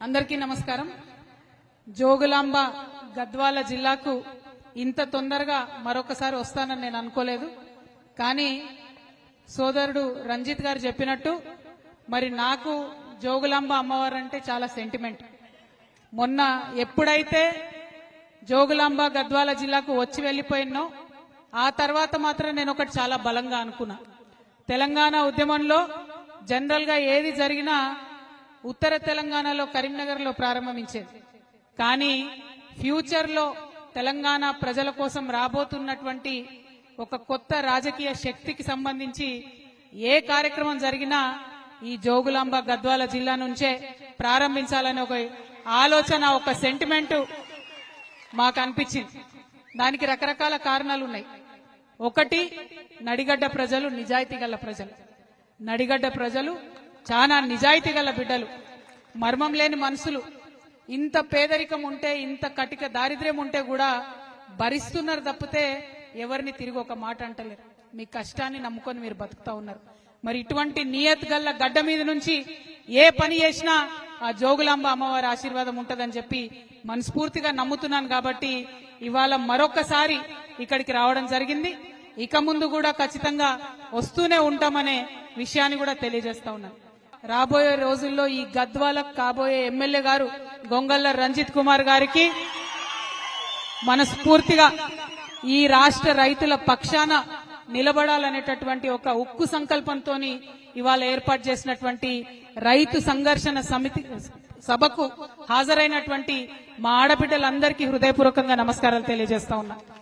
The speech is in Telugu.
అందరికీ నమస్కారం. జోగులాంబ గద్వాల జిల్లాకు ఇంత తొందరగా మరొకసారి వస్తానని నేను అనుకోలేదు. కానీ సోదరుడు రంజిత్ గారు చెప్పినట్టు మరి నాకు జోగులాంబ అమ్మవారు అంటే చాలా సెంటిమెంట్. మొన్న ఎప్పుడైతే జోగులాంబ గద్వాల జిల్లాకు వచ్చి వెళ్లిపోయినో ఆ తర్వాత మాత్రం నేను ఒకటి చాలా బలంగా అనుకున్నా. తెలంగాణ ఉద్యమంలో జనరల్ గా ఏది జరిగినా ఉత్తర తెలంగాణలో కరీంనగర్లో ప్రారంభించేది. కానీ ఫ్యూచర్ లో తెలంగాణ ప్రజల కోసం రాబోతున్నటువంటి ఒక కొత్త రాజకీయ శక్తికి సంబంధించి ఏ కార్యక్రమం జరిగినా ఈ జోగులాంబ గద్వాల జిల్లా నుంచే ప్రారంభించాలనే ఒక ఆలోచన, ఒక సెంటిమెంట్ మాకు అనిపించింది. దానికి రకరకాల కారణాలు ఉన్నాయి. ఒకటి, నడిగడ్డ ప్రజలు నిజాయితీ గల ప్రజలు. నడిగడ్డ ప్రజలు చాలా నిజాయితీ గల బిడ్డలు, మర్మం లేని మనుషులు. ఇంత పేదరికం ఉంటే, ఇంత కటిక దారిద్ర్యం ఉంటే కూడా భరిస్తున్నారు తప్పితే ఎవరిని తిరిగి ఒక మాట అంటలేరు. మీ కష్టాన్ని నమ్ముకొని మీరు బతుకుతా ఉన్నారు. మరి ఇటువంటి నియత్ గల్ల గడ్డ మీద నుంచి ఏ పని చేసినా ఆ జోగులాంబ అమ్మవారి ఆశీర్వాదం ఉంటదని చెప్పి మనస్ఫూర్తిగా నమ్ముతున్నాను. కాబట్టి ఇవాళ మరొకసారి ఇక్కడికి రావడం జరిగింది. ఇక ముందు కూడా ఖచ్చితంగా వస్తూనే ఉంటామనే విషయాన్ని కూడా తెలియజేస్తా ఉన్నాను. రాబోయే రోజుల్లో ఈ గద్వాలకు కాబోయే ఎమ్మెల్యే గారు గొంగళ్ళ రంజిత్ కుమార్ గారికి మనస్ఫూర్తిగా ఈ రాష్ట్ర రైతుల పక్షాన నిలబడాలనేటటువంటి ఒక ఉక్కు సంకల్పంతో ఇవాళ ఏర్పాటు చేసినటువంటి రైతు సంఘర్షణ సమితి సభకు హాజరైనటువంటి మా ఆడబిడ్డలందరికీ హృదయపూర్వకంగా నమస్కారాలు తెలియజేస్తా ఉన్నా.